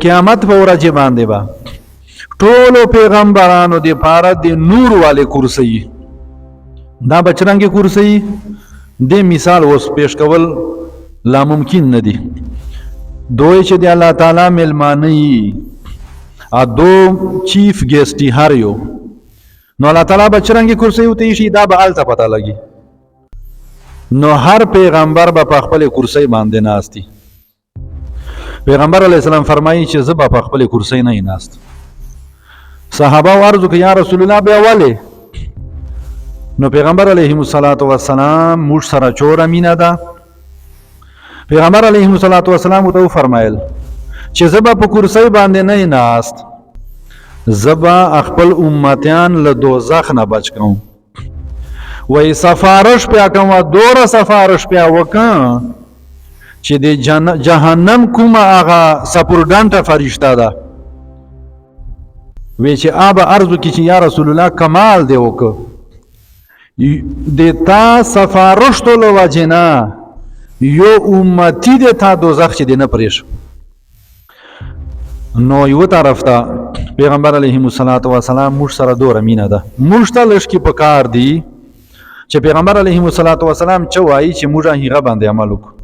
قیامت په ورځ باندې با ټولو پیغمبرانو د پاره د نور والے کرسی دا بچرنګ کرسی د مثال اوس پیش کول لا ممکن نه دي دوی چې د الله تعالی ملمانی ا دو چیف ګیسټ هر یو نو الله تعالی بچرنګ کرسی وته شي دا به الته پته لګي نو هر پیغمبر به په خپل کرسی باندې ناشتي پیغمبر علیہ السلام فرمایي چې زه په خپل کرسی نه ناست صحابه ورزو که یا رسول الله به اوله نو پیغمبر علیه الصلاۃ والسلام موږ سره چور امینه ده پیغمبر علیه الصلاۃ والسلام ته فرمایل چې زه په کرسی باندې نه ناست زبا خپل امتیان له دوزخ نه بچ کوم وای سفارش پیا کوم دوره سفارش پیا وکم چې د جهنم کومه هغه سپورډانټه فرشته ده وی چې آب ارزو کی چې یا رسول الله کمال دی وکړه د تا سفارش ټولو وجنا یو امتی د تا دوزخ چې دی نه پریش نو یو طرف ته پیغمبر علیه الصلاۃ والسلام موږ سره دوره مینه ده موږ ته لشکې په کار دی چې پیغمبر علیه الصلاۃ والسلام چې وایي چې موږ هغه باندې عمل وکړو